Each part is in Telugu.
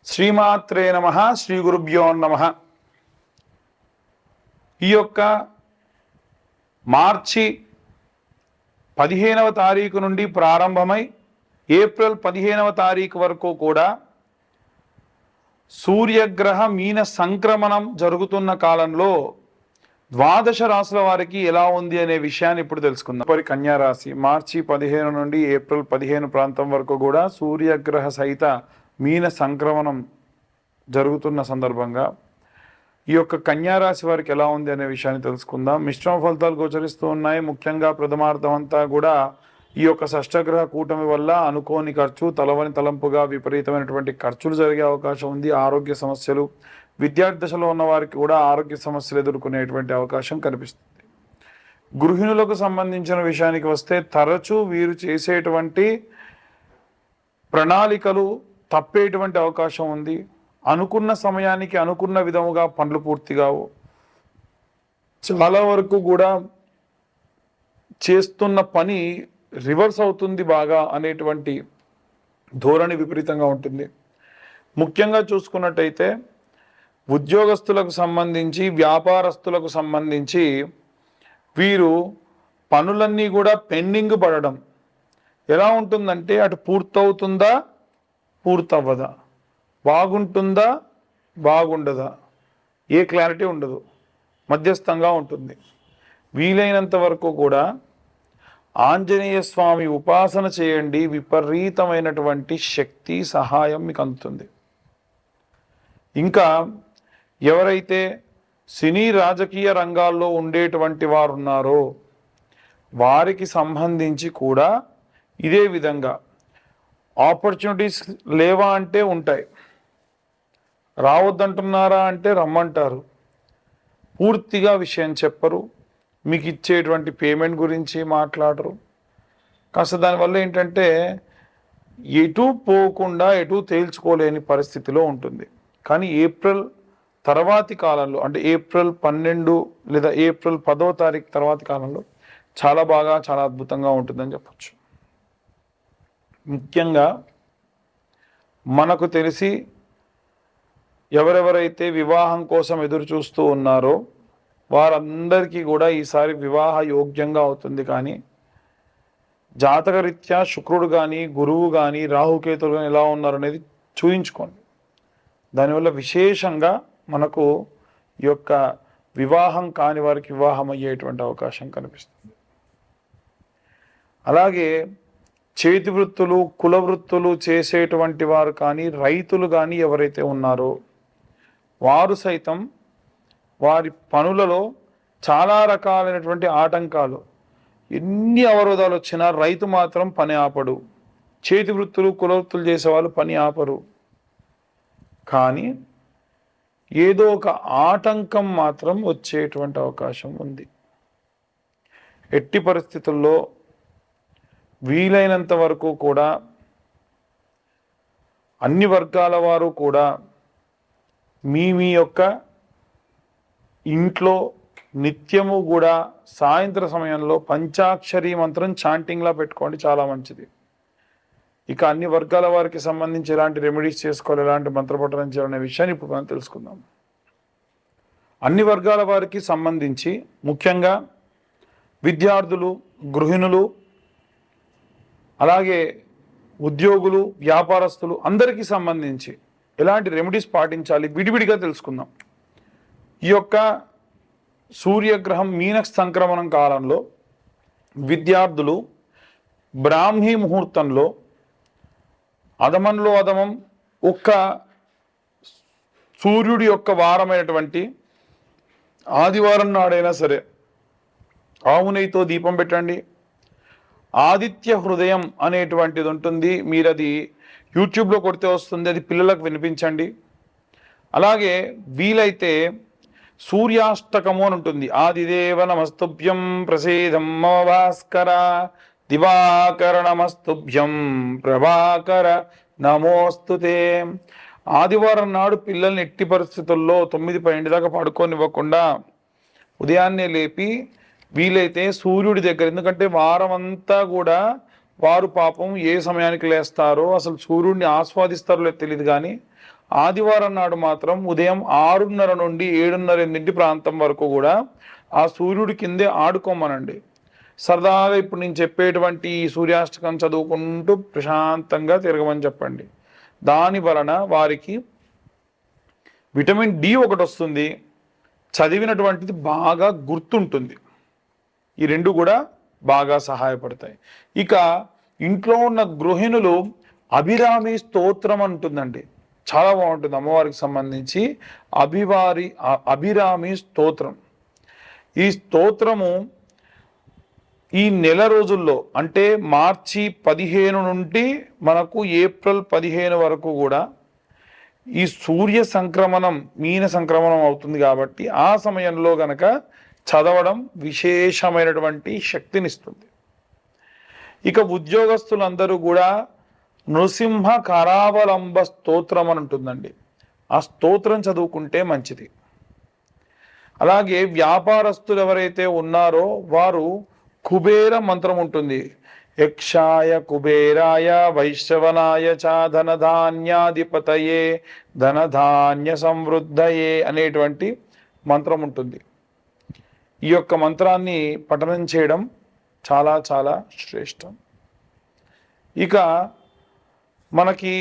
శ్రీమాత్రే నమః శ్రీ గురుభ్యో నమః. ఈ యొక్క మార్చి 15వ తారీఖు నుండి ప్రారంభమై ఏప్రిల్ 15వ తారీఖు వరకు కూడా సూర్యగ్రహ మీన సంక్రమణం జరుగుతున్న కాలంలో ద్వాదశ రాశుల వారికి ఎలా ఉంది అనే విషయాన్ని ఇప్పుడు తెలుసుకుందాం. మరి కన్యా రాశి మార్చి 15 నుండి ఏప్రిల్ 15 ప్రాంతం వరకు కూడా సూర్యగ్రహ సహిత మీన సంక్రమణం జరుగుతున్న సందర్భంగా ఈ యొక్క కన్యా రాశి వారికి ఎలా ఉంది అనే విషయాన్ని తెలుసుకుందాం. మిశ్రమ ఫలితాలు గోచరిస్తూ ఉన్నాయి. ముఖ్యంగా ప్రథమార్థం అంతా కూడా ఈ యొక్క షష్టగ్రహ కూటమి వల్ల అనుకోని ఖర్చు, తలవని తలంపుగా విపరీతమైనటువంటి ఖర్చులు జరిగే అవకాశం ఉంది. ఆరోగ్య సమస్యలు, విద్యార్థి దశలో ఉన్న వారికి కూడా ఆరోగ్య సమస్యలు ఎదుర్కొనేటువంటి అవకాశం కనిపిస్తుంది. గృహిణులకు సంబంధించిన విషయానికి వస్తే తరచూ వీరు చేసేటువంటి ప్రణాళికలు తప్పేటువంటి అవకాశం ఉంది. అనుకున్న సమయానికి అనుకున్న విధముగా పనులు పూర్తి కావు. చాలా వరకు కూడా చేస్తున్న పని రివర్స్ అవుతుంది బాగా అనేటువంటి ధోరణి విపరీతంగా ఉంటుంది. ముఖ్యంగా చూసుకున్నట్టయితే ఉద్యోగస్తులకు సంబంధించి, వ్యాపారస్తులకు సంబంధించి వీరు పనులన్నీ కూడా పెండింగ్ పడడం ఎలా ఉంటుందంటే, అటు పూర్తవుతుందా పూర్తవ్వదా, బాగుంటుందా బాగుండదా, ఏ క్లారిటీ ఉండదు, మధ్యస్థంగా ఉంటుంది. వీలైనంత వరకు కూడా ఆంజనేయ స్వామి ఉపాసన చేయండి. విపరీతమైనటువంటి శక్తి, సహాయం మీకు అందుతుంది. ఇంకా ఎవరైతే సినీ రాజకీయ రంగాల్లో ఉండేటువంటి వారు ఉన్నారో వారికి సంబంధించి కూడా ఇదే విధంగా ఆపర్చునిటీస్ లేవా అంటే ఉంటాయి, రావద్దంటున్నారా అంటే రమ్మంటారు, పూర్తిగా విషయం చెప్పరు, మీకు ఇచ్చేటువంటి పేమెంట్ గురించి మాట్లాడరు. కాస్త దానివల్ల ఏంటంటే ఎటు పోకుండా ఎటు తేల్చుకోలేని పరిస్థితిలో ఉంటుంది. కానీ ఏప్రిల్ తర్వాతి కాలంలో, అంటే ఏప్రిల్ 12 లేదా ఏప్రిల్ 10వ తారీఖు తర్వాతి కాలంలో చాలా బాగా, చాలా అద్భుతంగా ఉంటుందని చెప్పచ్చు. ముఖ్యంగా మనకు తెలిసి ఎవరెవరైతే వివాహం కోసం ఎదురు చూస్తూ ఉన్నారో వారందరికీ కూడా ఈసారి వివాహ యోగ్యంగా అవుతుంది. కానీ జాతకరీత్యా శుక్రుడు కానీ, గురువు కానీ, రాహుకేతులు కానీ ఎలా ఉన్నారు అనేది చూయించుకోండి. దానివల్ల విశేషంగా మనకు ఈ యొక్క వివాహం కాని వారికి వివాహం అయ్యేటువంటి అవకాశం కనిపిస్తుంది. అలాగే చేతి వృత్తులు, కుల వృత్తులు చేసేటువంటి వారు కానీ, రైతులు కానీ ఎవరైతే ఉన్నారో వారు సైతం వారి పనులలో చాలా రకాలైనటువంటి ఆటంకాలు, ఎన్ని అవరోధాలు వచ్చినా రైతు మాత్రం పని ఆపడు. చేతి వృత్తులు, కుల వృత్తులు చేసేవాళ్ళు పని ఆపరు. కానీ ఏదో ఒక ఆటంకం మాత్రం వచ్చేటువంటి అవకాశం ఉంది. ఎట్టి పరిస్థితుల్లో వీలైనంత వరకు కూడా అన్ని వర్గాల వారు కూడా మీ యొక్క ఇంట్లో నిత్యము కూడా సాయంత్ర సమయంలో పంచాక్షరి మంత్రం చాంటింగ్లా పెట్టుకోండి, చాలా మంచిది. ఇక అన్ని వర్గాల వారికి సంబంధించి ఎలాంటి రెమెడీస్ చేసుకోవాలి, ఎలాంటి మంత్రపఠనం చేయాలనే విషయాన్ని ఇప్పుడు మనం తెలుసుకుందాం. అన్ని వర్గాల వారికి సంబంధించి ముఖ్యంగా విద్యార్థులు, గృహిణులు, అలాగే ఉద్యోగులు, వ్యాపారస్తులు అందరికీ సంబంధించి ఎలాంటి రెమెడీస్ పాటించాలి విడివిడిగా తెలుసుకుందాం. ఈ యొక్క సూర్యగ్రహం మీన సంక్రమణం కాలంలో విద్యార్థులు బ్రాహ్మీ ముహూర్తంలో అధమంలో అధమం ఒక్క సూర్యుడి యొక్క వారమైనటువంటి ఆదివారం నాడైనా సరే ఆవు నెయ్యితో దీపం పెట్టండి. ఆదిత్య హృదయం అనేటువంటిది ఉంటుంది, మీరు అది యూట్యూబ్లో కొడితే వస్తుంది, అది పిల్లలకు వినిపించండి. అలాగే వీలైతే సూర్యాష్టకము అని ఉంటుంది. ఆదిదేవ నమస్తుభ్యం ప్రసీదం మమ భాస్కర, దివాకర నమస్తుభ్యం ప్రభాకర నమోస్తుతే. ఆదివారం నాడు పిల్లల్ని ఎట్టి పరిస్థితుల్లో 9-12 దాకా పడుకోనివ్వకుండా ఉదయాన్నే లేపి వీలైతే సూర్యుడి దగ్గర, ఎందుకంటే వారం అంతా కూడా వారు పాపం ఏ సమయానికి లేస్తారో, అసలు సూర్యుడిని ఆస్వాదిస్తారో లేదో తెలియదు, కానీ ఆదివారం నాడు మాత్రం ఉదయం 6:30 నుండి 7:30 ప్రాంతం వరకు కూడా ఆ సూర్యుడి కిందే ఆడుకోమనండి. సరదాగా ఇప్పుడు నేను చెప్పేటువంటి ఈ సూర్యాష్టకం చదువుకుంటూ ప్రశాంతంగా తిరగమని చెప్పండి. దాని వలన వారికి విటమిన్ డి ఒకటి వస్తుంది, చదివినటువంటిది బాగా గుర్తుంటుంది. ఈ రెండు కూడా బాగా సహాయపడతాయి. ఇక ఇంట్లో ఉన్న గృహిణులు అభిరామి స్తోత్రం అంటుందండి, చాలా బాగుంటుంది. అమ్మవారికి సంబంధించి అభిరామి స్తోత్రం. ఈ స్తోత్రము ఈ నెల రోజుల్లో అంటే మార్చి 15 నుండి మనకు ఏప్రిల్ 15 వరకు కూడా ఈ సూర్య సంక్రమణం మీన సంక్రమణం అవుతుంది కాబట్టి ఆ సమయంలో గనక చదవడం విశేషమైనటువంటి శక్తినిస్తుంది. ఇక ఉద్యోగస్తులందరూ కూడా నృసింహ కరావలంబ స్తోత్రం అని ఉంటుందండి, ఆ స్తోత్రం చదువుకుంటే మంచిది. అలాగే వ్యాపారస్తులు ఎవరైతే ఉన్నారో వారు కుబేర మంత్రం ఉంటుంది. యక్షాయ కుబేరాయ వైశ్రవణాయ చ ధనధాన్యాధిపతయే ధనధాన్య సమృద్ధయే అనేటువంటి మంత్రం ఉంటుంది. ఈ యొక్క మంత్రాన్ని పఠనం చేయడం చాలా చాలా శ్రేష్టం. ఇక మనకి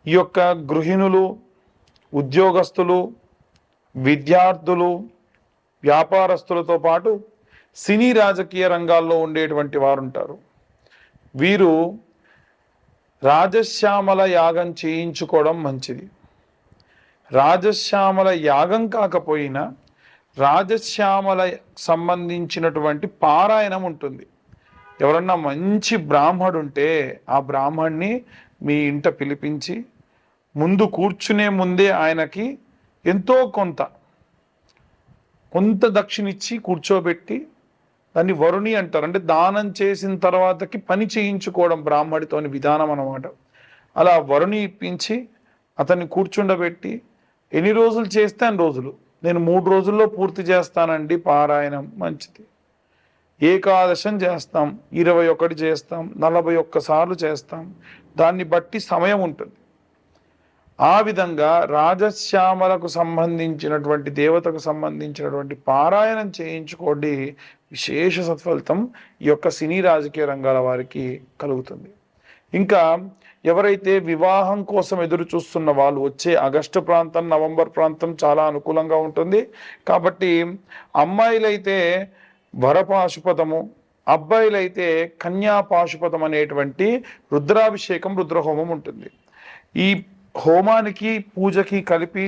ఈ యొక్క గృహిణులు, ఉద్యోగస్తులు, విద్యార్థులు, వ్యాపారస్తులతో పాటు సినీ రాజకీయ రంగాల్లో ఉండేటువంటి వారు ఉంటారు. వీరు రాజశ్యామల యాగం చేయించుకోవడం మంచిది. రాజశ్యామల యాగం కాకపోయినా రాజశ్యామల సంబంధించినటువంటి పారాయణం ఉంటుంది. ఎవరన్నా మంచి బ్రాహ్మడు ఉంటే ఆ బ్రాహ్మణ్ణి మీ ఇంట పిలిపించి ముందు కూర్చునే ముందే ఆయనకి ఎంతో కొంత దక్షిణిచ్చి కూర్చోబెట్టి, దాన్ని వరుణి అంటారు, అంటే దానం చేసిన తర్వాతకి పని చేయించుకోవడం బ్రాహ్మడితోని విధానం అన్నమాట. అలా వరుణి ఇప్పించి అతన్ని కూర్చుండబెట్టి ఎన్ని రోజులు చేస్తే అన్ని రోజులు, నేను 3 రోజుల్లో పూర్తి చేస్తానండి పారాయణం, మంచిది. ఏకాదశం చేస్తాం, 21 చేస్తాం, 41 సార్లు చేస్తాం, దాన్ని బట్టి సమయం ఉంటుంది. ఆ విధంగా రాజశ్యామలకు సంబంధించినటువంటి దేవతకు సంబంధించినటువంటి పారాయణం చేయించుకోండి, విశేష సత్ఫలితం ఈ యొక్క సినీ రాజకీయ రంగాల వారికి కలుగుతుంది. ఇంకా ఎవరైతే వివాహం కోసం ఎదురు చూస్తున్న వాళ్ళు వచ్చే ఆగస్టు ప్రాంతం, నవంబర్ ప్రాంతం చాలా అనుకూలంగా ఉంటుంది. కాబట్టి అమ్మాయిలైతే వరపాశుపతము, అబ్బాయిలైతే కన్యాపాశుపతం అనేటువంటి రుద్రాభిషేకం, రుద్రహోమం ఉంటుంది. ఈ హోమానికి పూజకి కలిపి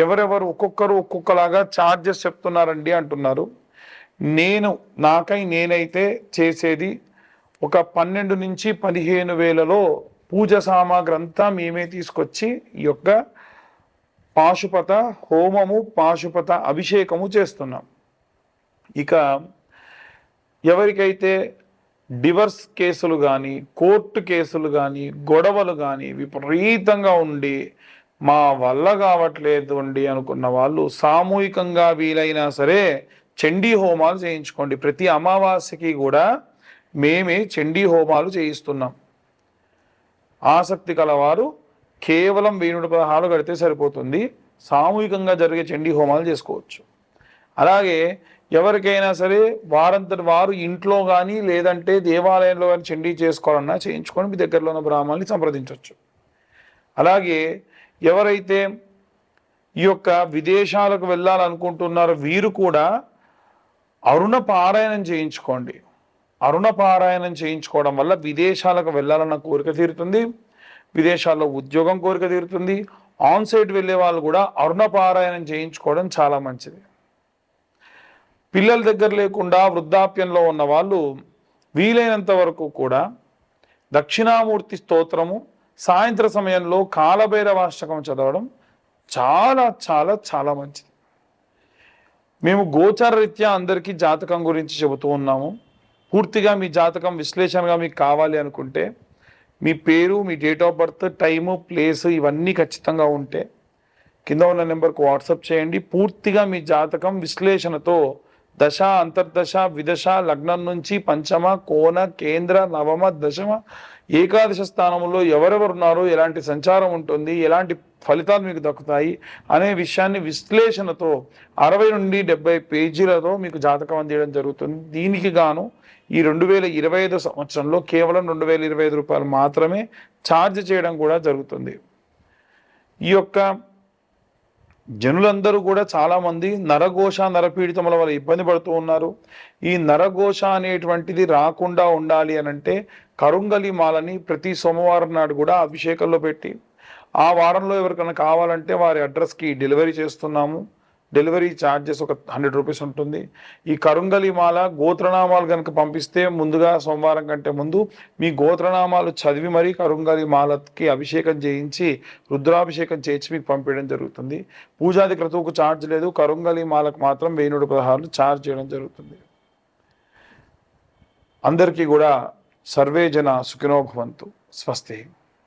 ఎవరెవరు ఒక్కొక్కరు ఒక్కొక్కలాగా ఛార్జెస్ చెప్తున్నారండి అంటున్నారు. నేనైతే చేసేది ఒక 12 నుంచి 15 వేలలో పూజ సామాగ్రి అంతా మేమే తీసుకొచ్చి ఈ యొక్క పాశుపత హోమము, పాశుపత అభిషేకము చేస్తున్నాం. ఇక ఎవరికైతే డివర్స్ కేసులు కానీ, కోర్టు కేసులు కానీ, గొడవలు కానీ విపరీతంగా ఉండి మా వల్ల కావట్లేదు అండి అనుకున్న వాళ్ళు సామూహికంగా వీలైనా సరే చండీ హోమాలు చేయించుకోండి. ప్రతి అమావాస్యకి కూడా మేమే చండీ హోమాలు చేయిస్తున్నాం. ఆసక్తి కలవారు కేవలం 1016 కడితే సరిపోతుంది, సామూహికంగా జరిగే చండీ హోమాలు చేసుకోవచ్చు. అలాగే ఎవరికైనా సరే వారంతటి వారు ఇంట్లో కానీ లేదంటే దేవాలయంలో కానీ చండీ చేసుకోవాలన్నా చేయించుకొని మీ దగ్గరలో ఉన్న బ్రాహ్మణుల్ని సంప్రదించవచ్చు. అలాగే ఎవరైతే ఈ యొక్క విదేశాలకు వెళ్ళాలనుకుంటున్నారో వీరు కూడా అరుణ పారాయణం చేయించుకోండి. అరుణ పారాయణం చేయించుకోవడం వల్ల విదేశాలకు వెళ్ళాలన్న కోరిక తీరుతుంది, విదేశాల్లో ఉద్యోగం కోరిక తీరుతుంది. ఆన్సైట్ వెళ్ళే వాళ్ళు కూడా అరుణ పారాయణం చేయించుకోవడం చాలా మంచిది. పిల్లల దగ్గర లేకుండా వృద్ధాప్యంలో ఉన్న వాళ్ళు వీలైనంత వరకు కూడా దక్షిణామూర్తి స్తోత్రము, సాయంత్ర సమయంలో కాలభైరవాష్టకం చదవడం చాలా చాలా చాలా మంచిది. మేము గోచార రీత్యా అందరికీ జాతకం గురించి చెబుతూ ఉన్నాము. పూర్తిగా మీ జాతకం విశ్లేషణగా మీకు కావాలి అనుకుంటే మీ పేరు, మీ date of birth, time, place ఇవన్నీ ఖచ్చితంగా ఉంటే కింద ఉన్న నెంబర్కు వాట్సాప్ చేయండి. పూర్తిగా మీ జాతకం విశ్లేషణతో దశ, అంతర్దశ, విదశ, లగ్నం నుంచి పంచమ, కోణ, కేంద్ర, నవమ, దశమ, ఏకాదశ స్థానంలో ఎవరెవరు ఉన్నారో, ఎలాంటి సంచారం ఉంటుంది, ఎలాంటి ఫలితాలు మీకు దక్కుతాయి అనే విషయాన్ని విశ్లేషణతో 60 నుండి 70 పేజీలతో మీకు జాతకం అందించడం జరుగుతుంది. దీనికి గాను ఈ 2025 సంవత్సరంలో కేవలం 2025 రూపాయలు మాత్రమే ఛార్జ్ చేయడం కూడా జరుగుతుంది. ఈ యొక్క జనులందరూ కూడా చాలామంది నరఘోష, నరపీడితముల వల్ల ఇబ్బంది పడుతూ ఉన్నారు. ఈ నరఘోష అనేటువంటిది రాకుండా ఉండాలి అనంటే కరుంగలి మాలని ప్రతి సోమవారం నాడు కూడా అభిషేకంలో పెట్టి, ఆ వారంలో ఎవరికైనా కావాలంటే వారి అడ్రస్కి డెలివరీ చేస్తున్నాము. డెలివరీ ఛార్జెస్ ఒక 100 రూపీస్ ఉంటుంది. ఈ కరుంగలి మాల గోత్రనామాలు కనుక పంపిస్తే ముందుగా సోమవారం కంటే ముందు మీ గోత్రనామాలు చదివి మరీ కరుంగలి మాలకి అభిషేకం చేయించి రుద్రాభిషేకం చేయించి మీకు పంపించడం జరుగుతుంది. పూజాది క్రతువుకు ఛార్జ్ లేదు. కరుంగలి మాలకు మాత్రం 1116 ఛార్జ్ చేయడం జరుగుతుంది. అందరికీ కూడా సర్వే జన సుఖినో భవంతు. స్వస్తి.